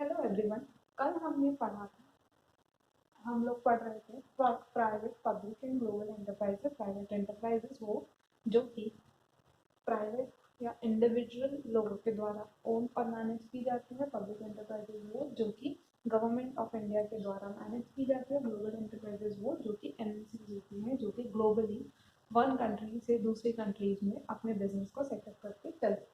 Hello everyone. कल हमने पढ़ा था, हम लोग पढ़ रहे थे private public and global enterprises. Private enterprises वो जो कि प्राइवेट या इंडिविजुअल लोगों के द्वारा ओन और मैनेज की जाती है। पब्लिक एंटरप्राइजेस वो जो कि गवर्नमेंट ऑफ इंडिया के द्वारा मैनेज की जाती है। ग्लोबल एंटरप्राइजेस वो जो कि एमएनसीज होती हैं, जो कि ग्लोबली वन कंट्री से दूसरी कंट्रीज में अपने बिजनेस को सेटअप करके चलती हैं।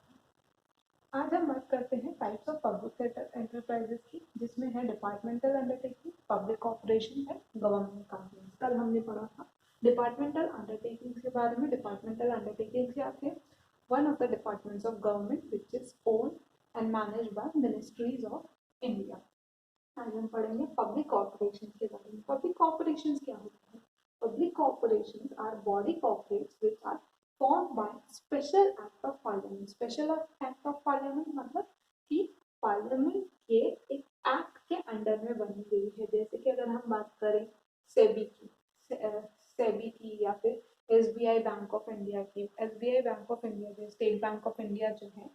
आज हम बात करते हैं टाइप्स ऑफ पब्लिक एंटरप्राइजेस की, जिसमें है डिपार्टमेंटल अंडरटेकिंग, पब्लिक कॉर्पोरेशन है, गवर्नमेंट कंपनीज। कल हमने पढ़ा था डिपार्टमेंटल अंडरटेकिंग के बारे में। डिपार्टमेंटल अंडरटेकिंग क्या थे? One of the departments of government which is own and manage by ministries of India. आज हम पढ़ेंगे पब्लिक कॉर्पोरेशन के बारे में। पब्लिक कॉर्पोरेशन क्या होता है? Public corporation are body corporates which are formed by special act of parliament। special act of parliament मतलब कि पार्लियामेंट के एक एक्ट के अंडर में बनी गई है। जैसे कि अगर हम बात करें सेबी की या फिर एसबीआई बैंक ऑफ इंडिया की। एसबीआई बैंक ऑफ इंडिया जो स्टेट बैंक ऑफ इंडिया जो है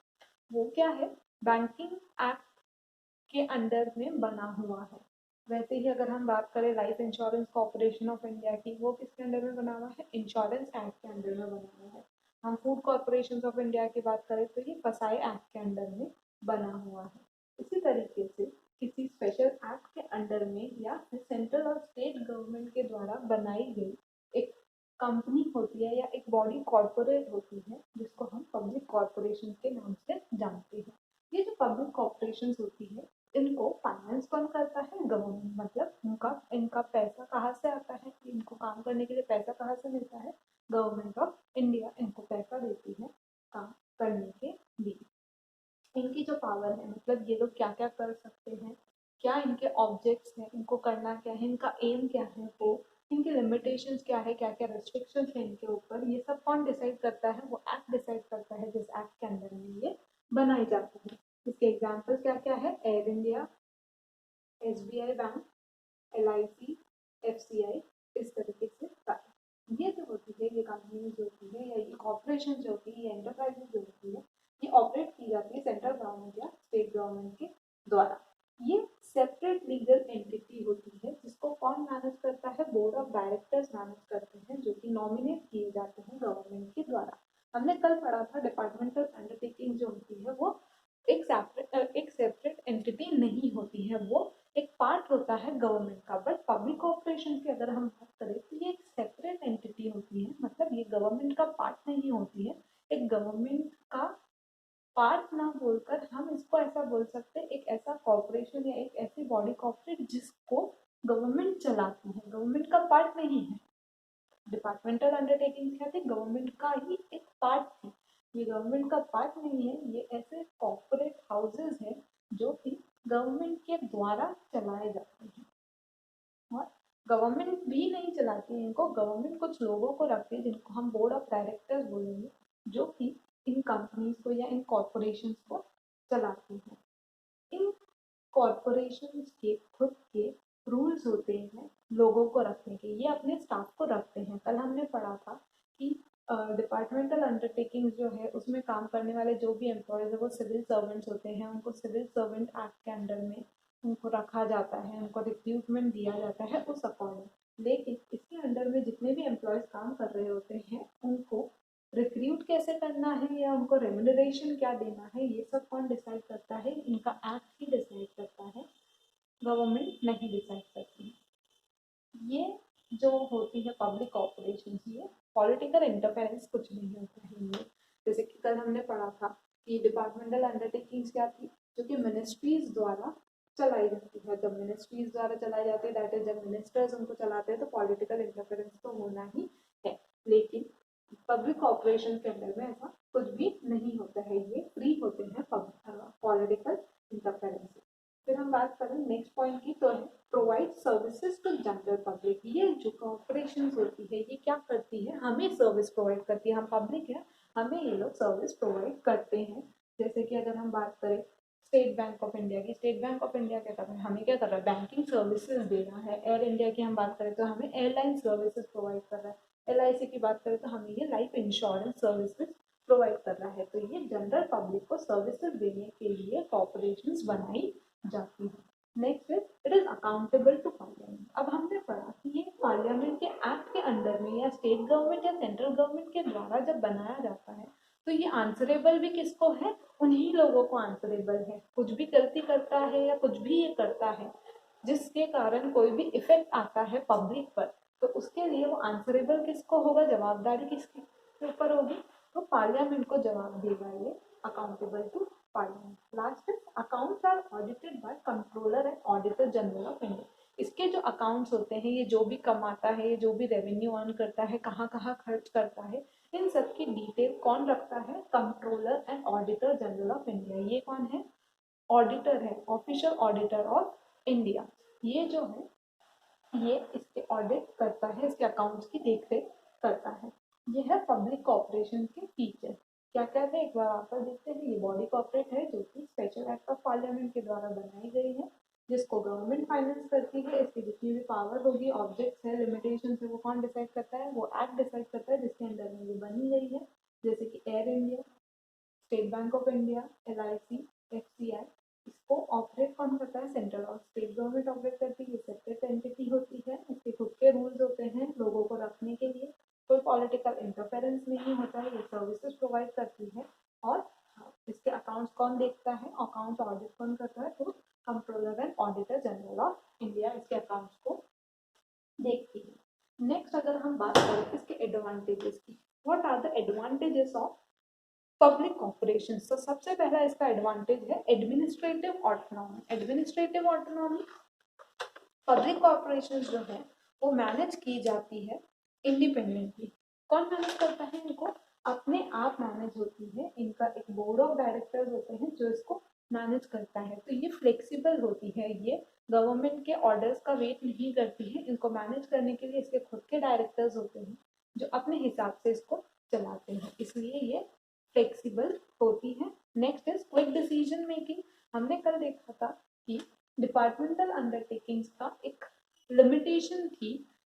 वो क्या है? बैंकिंग एक्ट के अंडर में बना हुआ है। वैसे ही अगर हम बात करें life insurance corporation of India की, वो किसके अंडर में बना हुआ है? इंश्योरेंस एक्ट के अंडर में बना हुआ है। हम फूड कॉर्पोरेशन ऑफ इंडिया की बात करें तो ये फसाई एक्ट के अंडर में बना हुआ है। इसी तरीके से किसी स्पेशल एक्ट के अंडर में या सेंट्रल और स्टेट गवर्नमेंट के द्वारा बनाई गई एक कंपनी होती है या एक बॉडी कॉर्पोरेट होती है, जिसको हम पब्लिक कॉर्पोरेशन के नाम से जानते हैं। ये जो पब्लिक कॉर्पोरेशन होती है, इनको फाइनेंस कौन करता है? गवर्नमेंट। मतलब इनका पैसा कहाँ से आता है? इनको काम करने के लिए पैसा कहाँ से मिलता है? गवर्नमेंट ऑफ इंडिया इनको पैसा देती है काम करने के लिए। इनकी जो पावर है, मतलब ये लोग क्या क्या कर सकते हैं, क्या इनके ऑब्जेक्ट्स हैं, इनको करना क्या है, इनका एम क्या है, वो इनके लिमिटेशंस क्या है, क्या क्या रेस्ट्रिक्शंस है इनके ऊपर, ये सब कौन डिसाइड करता है? वो एक्ट डिसाइड करता है, जिस एक्ट के अंदर में ये बनाई जाती है। इसके एग्जाम्पल्स क्या क्या है? Air India, SBI bank, LIC, FCI, इस तरीके से ये जो होती है, ये कंपनी जो होती है या ये कॉर्पोरेशन जो होती है, ये एंटरप्राइजेस जो होती है, ये ऑपरेट की जाती है सेंट्रल गवर्नमेंट या स्टेट गवर्नमेंट के द्वारा। ये सेपरेट लीगल एंटिटी होती है, जिसको कौन मैनेज करता है? बोर्ड ऑफ डायरेक्टर्स मैनेज करते हैं, जो कि नॉमिनेट किए जाते हैं गवर्नमेंट के द्वारा। हमने कल पढ़ा था डिपार्टमेंटल अंडरटेकिंग जो होती है वो एक सेपरेट एंटिटी नहीं होती है, वो एक पार्ट होता है गवर्नमेंट का। बट पब्लिक कॉर्पोरेशन की अगर हम बात करें तो ये एक सेपरेट एंटिटी होती है, मतलब ये गवर्नमेंट का पार्ट नहीं होती है। एक गवर्नमेंट का पार्ट ना बोलकर हम इसको ऐसा बोल सकते हैं, एक ऐसा कॉर्पोरेशन या एक ऐसी बॉडी कॉर्पोरेट जिसको गवर्नमेंट चलाती है, गवर्नमेंट का पार्ट नहीं है। डिपार्टमेंटल अंडरटेकिंग क्या थी? गवर्नमेंट का ही एक पार्ट थी। ये गवर्नमेंट का पार्ट नहीं है, ये ऐसे कॉर्पोरेट हाउसेस हैं जो कि गवर्नमेंट के द्वारा चलाए जाते हैं। और गवर्नमेंट भी नहीं चलाती है इनको, गवर्नमेंट कुछ लोगों को रखती है जिनको हम बोर्ड ऑफ डायरेक्टर्स बोलेंगे, जो कि इन कंपनीज को या इन कॉर्पोरेशन को चलाती हैं। इन कॉर्पोरेशंस के खुद के रूल्स होते हैं लोगों को रखने के, ये अपने स्टाफ को रखते हैं। कल हमने पढ़ा था कि डिपार्टमेंटल अंडरटेकिंग जो है उसमें काम करने वाले जो भी एम्प्लॉयज है वो सिविल सर्वेंट्स होते हैं। उनको सिविल सर्वेंट एक्ट के अंडर में उनको रखा जाता है, उनको रिक्रूटमेंट दिया जाता है उस अकॉर्डिंग। लेकिन इसके अंडर में जितने भी एम्प्लॉयज काम कर रहे होते हैं, उनको रिक्रूट कैसे करना है या उनको रेम्यूनरेशन क्या देना है, ये सब कौन डिसाइड करता है? इनका एक्ट ही डिसाइड करता है, गवर्नमेंट नहीं डिसाइड करती। ये जो होती है पब्लिक कॉर्पोरेशन, ये पॉलिटिकल इंटरफेरेंस कुछ नहीं होता है। ये जैसे कि कल हमने पढ़ा था कि डिपार्टमेंटल अंडरटेकिंग्स क्या थी, जो कि मिनिस्ट्रीज द्वारा चलाई जाती है। जब मिनिस्ट्रीज द्वारा चलाई जाती है, दैट इज जब मिनिस्टर्स उनको चलाते हैं, तो पॉलिटिकल इंटरफेरेंस तो होना ही है। लेकिन पब्लिक कॉर्पोरेशन के अंदर में ऐसा कुछ भी नहीं होता है, ये फ्री होते हैं पॉलिटिकल इंटरफेरेंस से। फिर हम बात करें नेक्स्ट पॉइंट की, तो है provide services to general public. ये जो कॉर्पोरेशन होती है ये क्या करती है? हमें सर्विस प्रोवाइड करती है। हम पब्लिक है, हमें ये लोग सर्विस प्रोवाइड करते हैं। जैसे कि अगर हम बात करें स्टेट बैंक ऑफ इंडिया की, स्टेट बैंक ऑफ इंडिया क्या कर रहा है? हमें क्या कर रहा है? बैंकिंग सर्विसेज दे रहा है। एयर इंडिया की हम बात करें तो हमें एयरलाइन सर्विसेज प्रोवाइड कर रहा है। एलआईसी की बात करें तो हमें ये लाइफ इंश्योरेंस सर्विसेज प्रोवाइड कर रहा है। तो ये जनरल पब्लिक को सर्विसेज देने के लिए कॉर्पोरेशंस बनाई जाती है। Next is it is accountable to parliament. अब हमने पढ़ा कि ये पार्लियामेंट के एक्ट के अंडर में या स्टेट गवर्नमेंट या सेंट्रल गवर्नमेंट के द्वारा जब बनाया जाता है तो ये आंसरेबल भी किसको है, उन्हीं लोगों को आंसरेबल है। कुछ भी गलती करता है या कुछ भी ये करता है जिसके कारण कोई भी इफेक्ट आता है पब्लिक पर, तो उसके लिए वो आंसरेबल किसको होगा, जवाबदारी किसके ऊपर होगी, तो पार्लियामेंट को जवाब देगा ये, accountable to parliament. Last is accounts are audited by controller and auditor general of India. इसके जो अकाउंट्स होते हैं, ये जो भी कमाता है, ये जो भी रेवेन्यू अर्न करता है, कहाँ कहाँ खर्च करता है, इन सब की डिटेल कौन रखता है, controller and auditor general of India. ये कौन है, ऑडिटर है, ऑफिशियल ऑडिटर ऑफ इंडिया। ये जो है ये इसके ऑडिट करता है, इसके अकाउंट्स की देखरेख करता है। ये है पब्लिक कॉर्पोरेशन के फीचर। क्या क्या थे एक बार वापस देखते हैं। ये बॉडी कॉर्पोरेट है जो कि स्पेशल एक्ट ऑफ पार्लियामेंट के द्वारा बनाई गई है, जिसको गवर्नमेंट फाइनेंस करती है। इसकी जितनी भी पावर होगी, ऑब्जेक्ट्स है, लिमिटेशन है, वो कौन डिसाइड करता है, वो एक्ट डिसाइड करता है जिसके अंडर में ये बनी गई है। जैसे कि air India, state bank of India, LIC, FCI, इसको ऑपरेट कौन करता है, सेंट्रल और स्टेट गवर्नमेंट ऑपरेट करती है। सेपरेट एंटिटी होती है, इसके खुद के रूल्स होते हैं लोगों को रखने के लिए, कोई पॉलिटिकल इंटरफेरेंस नहीं होता है, ये सर्विसेज प्रोवाइड करती है। और इसके अकाउंट्स कौन देखता है, अकाउंट ऑडिट कौन करता है, तो controller and auditor general of India इसके अकाउंट्स को देखती है। नेक्स्ट अगर हम बात करें इसके एडवांटेजेस की, what are the advantages of public corporation. तो सबसे पहला इसका एडवांटेज है administrative autonomy. Administrative autonomy, public corporation जो है वो मैनेज की जाती है इंडिपेंडेंटली। कौन मैनेज करता है इनको, अपने आप मैनेज होती है। इनका एक बोर्ड ऑफ डायरेक्टर्स होते हैं जो इसको मैनेज करता है। तो ये फ्लेक्सिबल होती है, ये गवर्नमेंट के ऑर्डर्स का वेट नहीं करती है। इनको मैनेज करने के लिए इसके खुद के डायरेक्टर्स होते हैं जो अपने हिसाब से इसको चलाते हैं, इसलिए ये फ्लेक्सिबल होती है। Next is quick decision making. हमने कल देखा था कि डिपार्टमेंटल अंडरटेकिंग्स का एक लिमिटेशन थी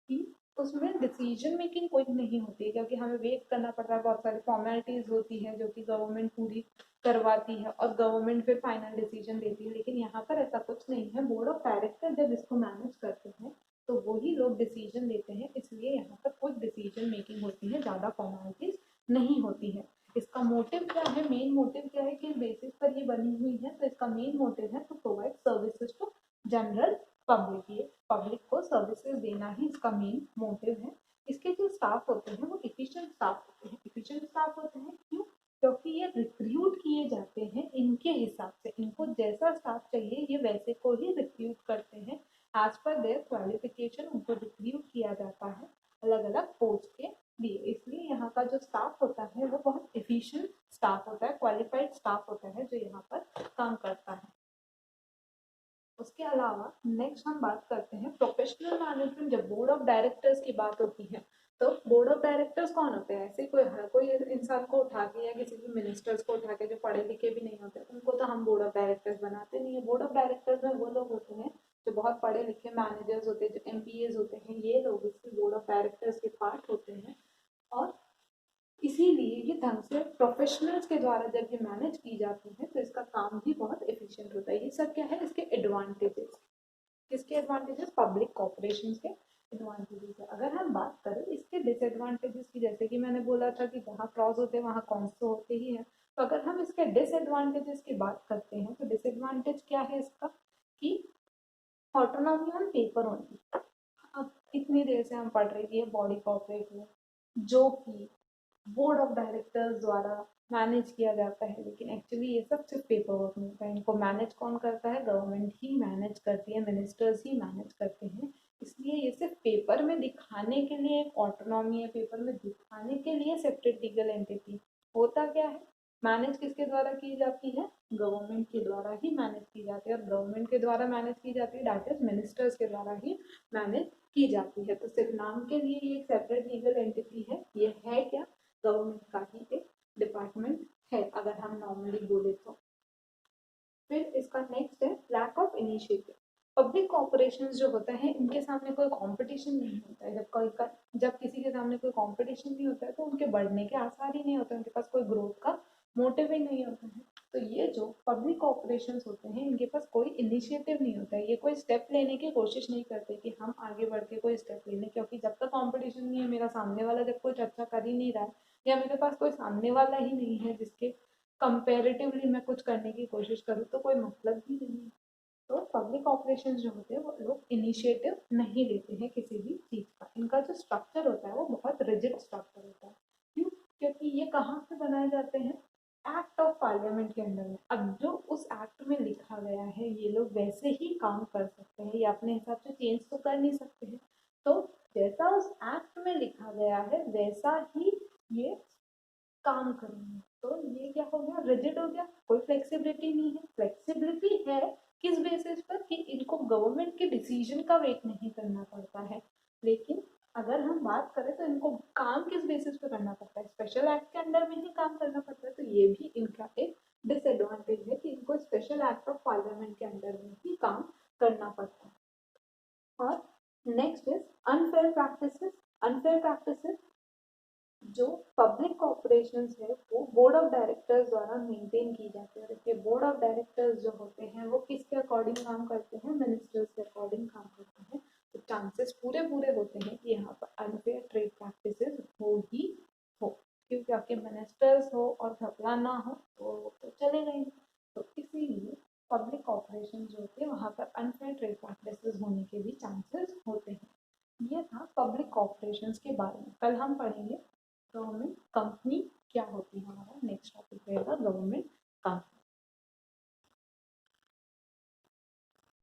कि उसमें डिसीजन मेकिंग क्विक नहीं होती है, क्योंकि हमें वेट करना पड़ता है, बहुत सारी फॉर्मेलिटीज होती है जो कि गवर्नमेंट पूरी करवाती है और गवर्नमेंट फिर फाइनल डिसीजन देती है। लेकिन यहाँ पर ऐसा कुछ नहीं है, बोर्ड ऑफ डायरेक्टर जब इसको मैनेज करते हैं तो वही लोग डिसीजन देते हैं, इसलिए यहाँ पर क्विक डिसीजन मेकिंग होती है, ज़्यादा फॉर्मेलिटीज नहीं होती है। इसका मोटिव क्या है, मेन मोटिव क्या है, किस बेसिस पर ये बनी हुई है, तो इसका मेन मोटिव है to provide services to general public. ये पब्लिक को सर्विसेज देना ही इसका मेन मोटिव है। इसके जो स्टाफ होते हैं वो इफिशिएंट स्टाफ होते हैं। इफिशिएंट स्टाफ होते हैं क्यों, क्योंकि ये रिक्रूट किए जाते हैं इनके हिसाब से, इनको जैसा स्टाफ चाहिए ये वैसे को ही रिक्रूट करते हैं, एज पर देयर क्वालिफिकेशन उनको रिक्रूट किया जाता है अलग अलग पोस्ट के लिए। इसलिए यहाँ का जो स्टाफ होता है वो बहुत एफिशिएंट स्टाफ होता है, क्वालिफाइड स्टाफ होता है जो यहाँ पर काम करता है। उसके अलावा नेक्स्ट हम बात करते हैं प्रोफेशनल मैनेजमेंट। जब बोर्ड ऑफ डायरेक्टर्स की बात होती है तो बोर्ड ऑफ डायरेक्टर्स कौन होते हैं, ऐसे कोई हर कोई इंसान को उठा के या किसी भी मिनिस्टर्स को उठा के जो पढ़े लिखे भी नहीं होते उनको तो हम बोर्ड ऑफ डायरेक्टर्स बनाते नहीं है। बोर्ड ऑफ डायरेक्टर्स में वो लोग होते हैं जो बहुत पढ़े लिखे मैनेजर्स होते हैं, जो MPAs होते हैं, ये लोग इसके बोर्ड ऑफ डायरेक्टर्स के पार्ट होते हैं। और इसीलिए ये ढंग से प्रोफेशनल्स के द्वारा जब ये मैनेज की जाती है तो इसका काम भी बहुत एफिशिएंट होता है। ये सब क्या है इसके एडवांटेजेस। किसके एडवांटेजेस, पब्लिक कॉर्पोरेशन के एडवांटेजेस है। अगर हम बात करें इसके डिसएडवांटेजेस की, जैसे कि मैंने बोला था कि जहाँ प्रॉस होते हैं वहाँ कॉन्स तो होते ही है, तो अगर हम इसके डिसएडवांटेजेस की बात करते हैं तो डिसएडवांटेज क्या है इसका, कि ऑटोनॉमी ऑन पेपर ओनली। अब इतनी देर से हम पढ़ रहे थे बॉडी कॉर्पोरेट है जो कि बोर्ड ऑफ डायरेक्टर्स द्वारा मैनेज किया जाता है, लेकिन एक्चुअली ये सब सिर्फ पेपर वर्क में होता है। इनको मैनेज कौन करता है, गवर्नमेंट ही मैनेज करती है, मिनिस्टर्स ही मैनेज करते हैं। इसलिए ये सिर्फ पेपर में दिखाने के लिए एक ऑटोनॉमी है, पेपर में दिखाने के लिए सेपरेट लीगल एंटिटी। होता क्या है, मैनेज किसके द्वारा की जाती है, गवर्नमेंट के द्वारा ही मैनेज की जाती है, और गवर्नमेंट के द्वारा मैनेज की जाती है दैट इज मिनिस्टर्स के द्वारा ही मैनेज की जाती है। तो सिर्फ नाम के लिए ये एक सेपरेट लीगल एंटिटी है, ये है क्या, गवर्नमेंट का ही एक डिपार्टमेंट है अगर हम नॉर्मली बोले तो। फिर इसका नेक्स्ट है lack of initiative. Public corporations जो होता है इनके सामने कोई कंपटीशन नहीं होता है। जब किसी के सामने कोई कंपटीशन नहीं होता है तो उनके बढ़ने के आसार ही नहीं होते, उनके पास कोई ग्रोथ का मोटिव ही नहीं होता है। तो ये जो पब्लिक कॉर्पोरेशंस होते हैं इनके पास कोई इनिशिएटिव नहीं होता है, ये कोई स्टेप लेने की कोशिश नहीं करते कि हम आगे बढ़ के कोई स्टेप ले लें, क्योंकि जब तक कंपटीशन नहीं है, मेरा सामने वाला जब कुछ अच्छा कर ही नहीं रहा है या मेरे पास कोई सामने वाला ही नहीं है जिसके कंपेरेटिवली मैं कुछ करने की कोशिश करूँ, तो कोई मतलब ही नहीं है। तो पब्लिक ऑपरेशन जो होते हैं वो लोग इनिशिएटिव नहीं लेते हैं किसी भी चीज़ का। इनका जो स्ट्रक्चर होता है वो बहुत रिजिड स्ट्रक्चर होता है। क्यों? क्योंकि ये कहाँ से बनाए जाते हैं? एक्ट ऑफ पार्लियामेंट के अंडर में। अब जो उस एक्ट में लिखा गया है ये लोग वैसे ही काम कर सकते हैं, या अपने हिसाब से चेंज तो कर नहीं सकते हैं। तो जैसा उस एक्ट में लिखा गया है वैसा ही ये काम करेंगे। तो ये क्या हो गया? रिजिड हो गया, कोई फ्लेक्सिबिलिटी नहीं है। फ्लेक्सिबिलिटी है किस बेसिस पर? कि इनको गवर्नमेंट के डिसीजन का वेट नहीं करना पड़ता है। लेकिन अगर हम बात करें तो इनको काम किस बेसिस पे करना पड़ता है? स्पेशल एक्ट के अंडर में ही काम करना पड़ता है। तो ये भी इनका एक डिसएडवांटेज है कि इनको स्पेशल एक्ट ऑफ पार्लियामेंट के अंडर में ही काम करना पड़ता है। और next is unfair practices. Unfair practices जो पब्लिक कॉर्पोरेशंस है वो बोर्ड ऑफ डायरेक्टर्स द्वारा मेंटेन की जाती है। देखिए बोर्ड ऑफ डायरेक्टर्स जो होते हैं वो किसके अकॉर्डिंग काम करते हैं? मिनिस्टर्स के अकॉर्डिंग काम करते हैं। तो चांसेस पूरे पूरे होते हैं कि यहाँ पर अनफेयर ट्रेड प्रैक्टिसेस हो ही हो, क्योंकि आपके मिनिस्टर्स हो और घपला ना हो तो चलेगा ही। तो इसीलिए पब्लिक कॉर्पोरेशन जो होते हैं वहाँ पर अनफेयर ट्रेड प्रैक्टिसेस होने के भी चांसेस होते हैं। ये था पब्लिक कॉर्पोरेशंस के बारे में। कल हम पढ़ेंगे गवर्नमेंट कंपनी क्या होती है।